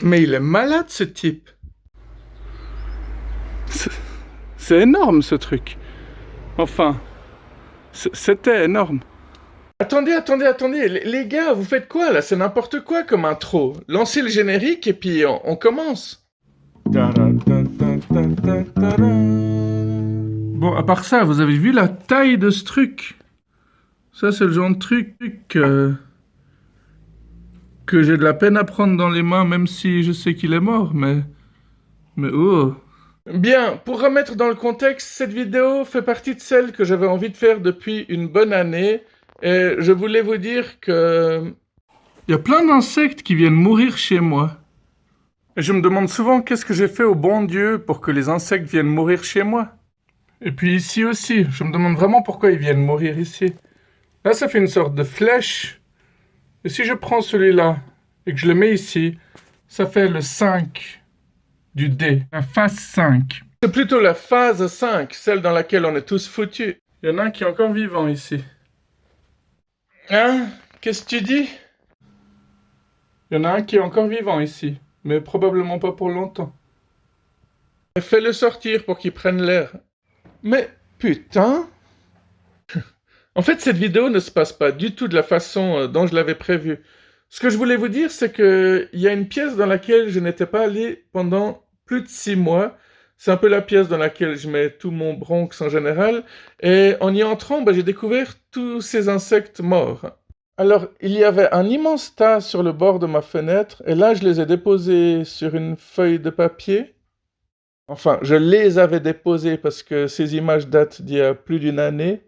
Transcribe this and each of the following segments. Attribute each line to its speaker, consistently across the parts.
Speaker 1: Mais il est malade, ce type. C'est énorme, ce truc. Enfin, c'était énorme. Attendez, les gars, vous faites quoi là? C'est n'importe quoi comme intro. Lancez le générique et puis on commence. Bon, à part ça, vous avez vu la taille de ce truc? Ça, c'est le genre de truc que j'ai de la peine à prendre dans les mains, même si je sais qu'il est mort, mais oh. Bien, pour remettre dans le contexte, cette vidéo fait partie de celles que j'avais envie de faire depuis une bonne année, et je voulais vous dire que... Il y a plein d'insectes qui viennent mourir chez moi. Et je me demande souvent qu'est-ce que j'ai fait au bon Dieu pour que les insectes viennent mourir chez moi. Et puis ici aussi, je me demande vraiment pourquoi ils viennent mourir ici. Là, ça fait une sorte de flèche. Et si je prends celui-là et que je le mets ici, ça fait le 5 du dé, la phase 5. C'est plutôt la phase 5, celle dans laquelle on est tous foutus. Il y en a un qui est encore vivant ici. Hein? Qu'est-ce que tu dis? Il y en a un qui est encore vivant ici, mais probablement pas pour longtemps. Fais-le sortir pour qu'il prenne l'air. Mais putain! En fait, cette vidéo ne se passe pas du tout de la façon dont je l'avais prévu. Ce que je voulais vous dire, c'est qu'il y a une pièce dans laquelle je n'étais pas allé pendant plus de 6 mois. C'est un peu la pièce dans laquelle je mets tout mon Bronx en général. Et en y entrant, j'ai découvert tous ces insectes morts. Alors, il y avait un immense tas sur le bord de ma fenêtre, et là, je les ai déposés sur une feuille de papier. Enfin, je les avais déposés parce que ces images datent d'il y a plus d'une année.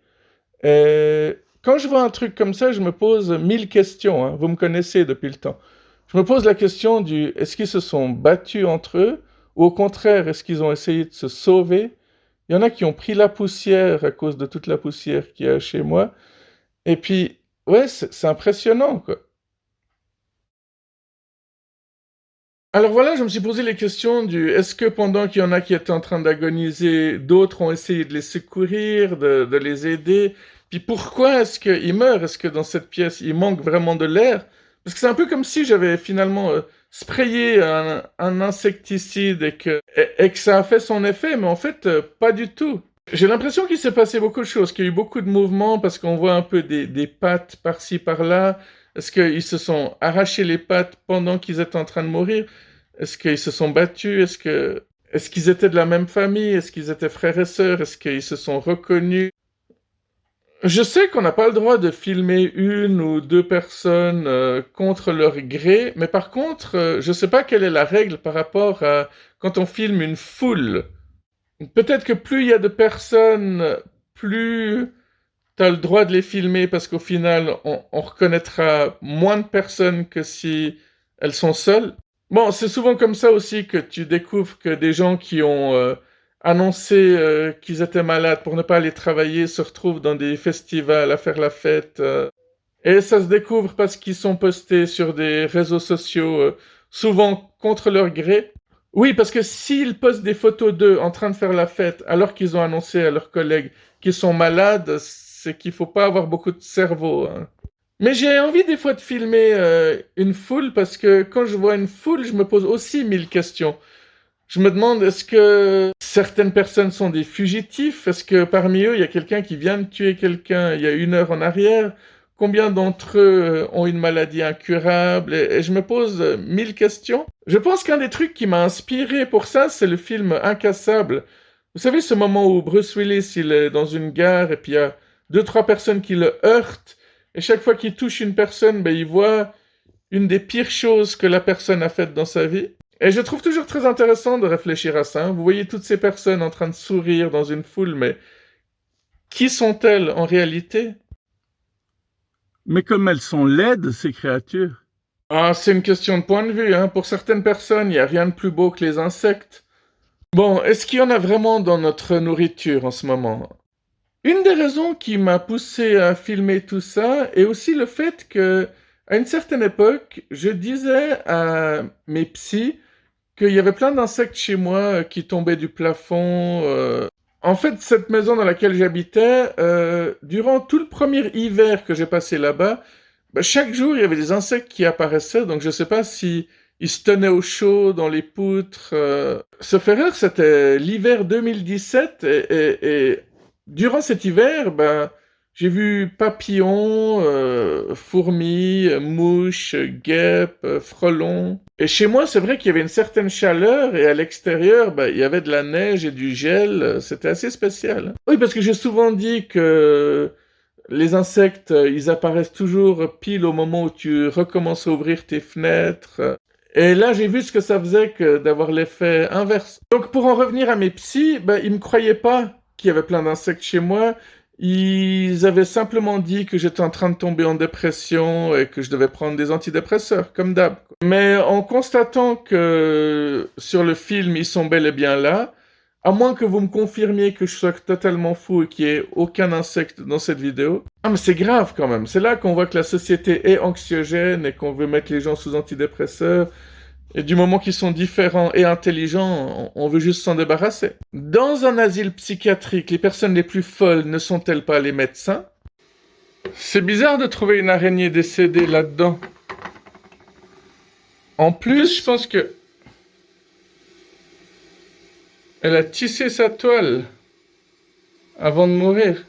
Speaker 1: Et quand je vois un truc comme ça, je me pose 1000 questions, hein. Vous me connaissez depuis le temps. Je me pose la question du est-ce qu'ils se sont battus entre eux, ou au contraire, est-ce qu'ils ont essayé de se sauver? Il y en a qui ont pris la poussière à cause de toute la poussière qu'il y a chez moi. Et puis, ouais, c'est impressionnant, quoi. Alors voilà, je me suis posé les questions du est-ce que pendant qu'il y en a qui étaient en train d'agoniser, d'autres ont essayé de les secourir, de les aider? Puis pourquoi est-ce qu'ils meurent? Est-ce que dans cette pièce, il manque vraiment de l'air? Parce que c'est un peu comme si j'avais finalement sprayé un insecticide et que ça a fait son effet, mais en fait, pas du tout. J'ai l'impression qu'il s'est passé beaucoup de choses, qu'il y a eu beaucoup de mouvements parce qu'on voit un peu des pattes par-ci, par-là. Est-ce qu'ils se sont arrachés les pattes pendant qu'ils étaient en train de mourir? Est-ce qu'ils se sont battus? Est-ce qu'ils étaient de la même famille? Est-ce qu'ils étaient frères et sœurs? Est-ce qu'ils se sont reconnus? Je sais qu'on n'a pas le droit de filmer une ou deux personnes contre leur gré, mais par contre, je sais pas quelle est la règle par rapport à quand on filme une foule. Peut-être que plus il y a de personnes, plus tu as le droit de les filmer parce qu'au final, on reconnaîtra moins de personnes que si elles sont seules. Bon, c'est souvent comme ça aussi que tu découvres que des gens qui ont annoncé qu'ils étaient malades pour ne pas aller travailler se retrouvent dans des festivals à faire la fête. Et ça se découvre parce qu'ils sont postés sur des réseaux sociaux, souvent contre leur gré. Oui, parce que s'ils postent des photos d'eux en train de faire la fête alors qu'ils ont annoncé à leurs collègues qu'ils sont malades, c'est qu'il faut pas avoir beaucoup de cerveau, hein. Mais j'ai envie des fois de filmer une foule parce que quand je vois une foule, je me pose aussi 1000 questions. Je me demande, est-ce que certaines personnes sont des fugitifs? Est-ce que parmi eux, il y a quelqu'un qui vient de tuer quelqu'un il y a 1 heure en arrière? Combien d'entre eux ont une maladie incurable? Et je me pose 1000 questions. Je pense qu'un des trucs qui m'a inspiré pour ça, c'est le film Incassable. Vous savez, ce moment où Bruce Willis, il est dans une gare et puis il y a 2, 3 personnes qui le heurtent. Et chaque fois qu'il touche une personne, il voit une des pires choses que la personne a faites dans sa vie. Et je trouve toujours très intéressant de réfléchir à ça, hein. Vous voyez toutes ces personnes en train de sourire dans une foule, mais qui sont-elles en réalité? Mais comme elles sont laides, ces créatures. Ah, c'est une question de point de vue, hein. Pour certaines personnes, il n'y a rien de plus beau que les insectes. Bon, est-ce qu'il y en a vraiment dans notre nourriture en ce moment? Une des raisons qui m'a poussé à filmer tout ça est aussi le fait que, à une certaine époque, je disais à mes psys qu'il y avait plein d'insectes chez moi qui tombaient du plafond. En fait, cette maison dans laquelle j'habitais, durant tout le premier hiver que j'ai passé là-bas, chaque jour, il y avait des insectes qui apparaissaient, donc je ne sais pas si il se tenait au chaud dans les poutres. Sauf erreur, c'était l'hiver 2017 et durant cet hiver, ben, j'ai vu papillons, fourmis, mouches, guêpes, frelons. Et chez moi, c'est vrai qu'il y avait une certaine chaleur et à l'extérieur, ben, il y avait de la neige et du gel. C'était assez spécial. Oui, parce que j'ai souvent dit que les insectes, ils apparaissent toujours pile au moment où tu recommences à ouvrir tes fenêtres. Et là, j'ai vu ce que ça faisait que d'avoir l'effet inverse. Donc, pour en revenir à mes psys, ben, ils me croyaient pas qu'il y avait plein d'insectes chez moi. Ils avaient simplement dit que j'étais en train de tomber en dépression et que je devais prendre des antidépresseurs, comme d'hab. Mais en constatant que sur le film, ils sont bel et bien là, à moins que vous me confirmiez que je sois totalement fou et qu'il n'y ait aucun insecte dans cette vidéo. Ah mais c'est grave quand même. C'est là qu'on voit que la société est anxiogène et qu'on veut mettre les gens sous antidépresseurs. Et du moment qu'ils sont différents et intelligents, on veut juste s'en débarrasser. Dans un asile psychiatrique, les personnes les plus folles ne sont-elles pas les médecins? C'est bizarre de trouver une araignée décédée là-dedans. En plus, je pense que elle a tissé sa toile avant de mourir.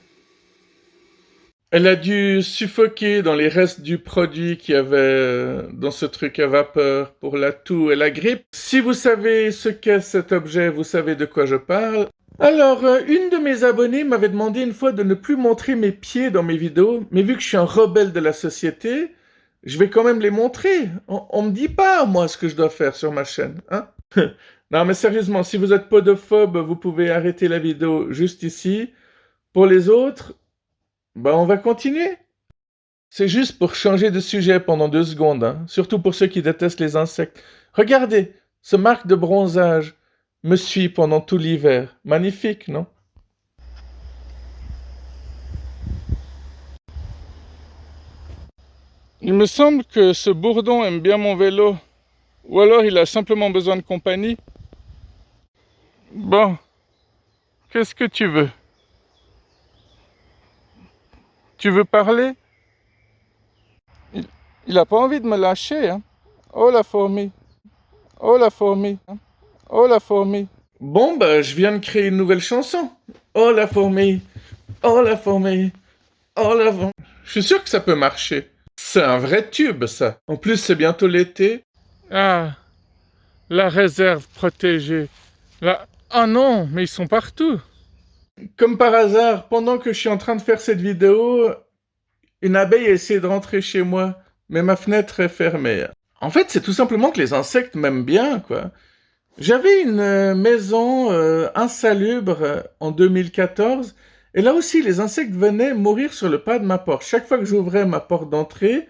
Speaker 1: Elle a dû suffoquer dans les restes du produit qu'il y avait dans ce truc à vapeur pour la toux et la grippe. Si vous savez ce qu'est cet objet, vous savez de quoi je parle. Alors, une de mes abonnées m'avait demandé une fois de ne plus montrer mes pieds dans mes vidéos, mais vu que je suis un rebelle de la société, je vais quand même les montrer. On me dit pas, moi, ce que je dois faire sur ma chaîne, hein? Non, mais sérieusement, si vous êtes podophobe, vous pouvez arrêter la vidéo juste ici. Pour les autres, bah, on va continuer. C'est juste pour changer de sujet pendant 2 secondes, hein. Surtout pour ceux qui détestent les insectes. Regardez, ce marque de bronzage me suit pendant tout l'hiver. Magnifique, non? Il me semble que ce bourdon aime bien mon vélo. Ou alors il a simplement besoin de compagnie. Bon, qu'est-ce que tu veux? Tu veux parler? Il a pas envie de me lâcher, hein? Oh la fourmi! Oh la fourmi! Oh la fourmi! Bon, bah, je viens de créer une nouvelle chanson. Oh la fourmi! Oh la fourmi! Oh la fourmi! Je suis sûr que ça peut marcher. C'est un vrai tube, ça. En plus, c'est bientôt l'été. Ah, la réserve protégée. Là. Ah non, mais ils sont partout. Comme par hasard, pendant que je suis en train de faire cette vidéo, une abeille a essayé de rentrer chez moi, mais ma fenêtre est fermée. En fait, c'est tout simplement que les insectes m'aiment bien, quoi. J'avais une maison insalubre en 2014, et là aussi, les insectes venaient mourir sur le pas de ma porte. Chaque fois que j'ouvrais ma porte d'entrée,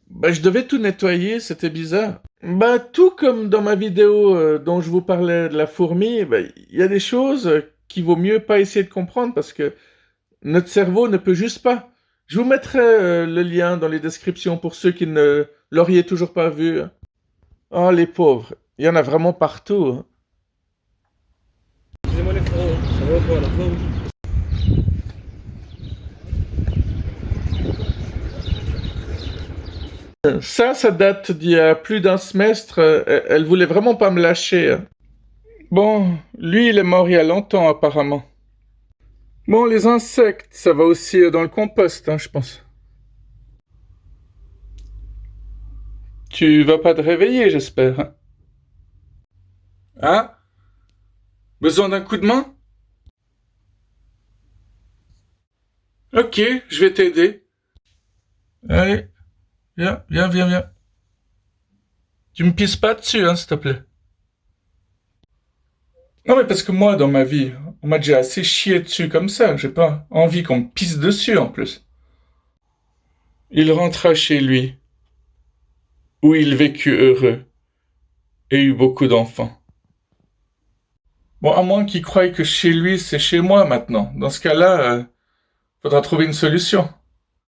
Speaker 1: bah, je devais tout nettoyer, c'était bizarre. Bah, tout comme dans ma vidéo dont je vous parlais de la fourmi, bah, il y a des choses qu'il vaut mieux pas essayer de comprendre parce que notre cerveau ne peut juste pas. Je vous mettrai le lien dans les descriptions pour ceux qui ne l'auriez toujours pas vu. Oh, les pauvres. Il y en a vraiment partout. Hein.
Speaker 2: Excusez-moi les frérots, ça va ou pas la forme?
Speaker 1: Ça date d'il y a plus d'un semestre. Elle voulait vraiment pas me lâcher. Hein. Bon, lui, il est mort il y a longtemps, apparemment. Bon, les insectes, ça va aussi dans le compost, hein, je pense. Tu vas pas te réveiller, j'espère. Hein? Hein? Besoin d'un coup de main? Ok, je vais t'aider. Allez, viens. Tu me pisses pas dessus, hein, s'il te plaît. Non, mais parce que moi, dans ma vie, on m'a déjà assez chié dessus comme ça. J'ai pas envie qu'on me pisse dessus, en plus. Il rentra chez lui, où il vécut heureux, et eut beaucoup d'enfants. Bon, à moins qu'il croie que chez lui, c'est chez moi maintenant. Dans ce cas-là, faudra trouver une solution.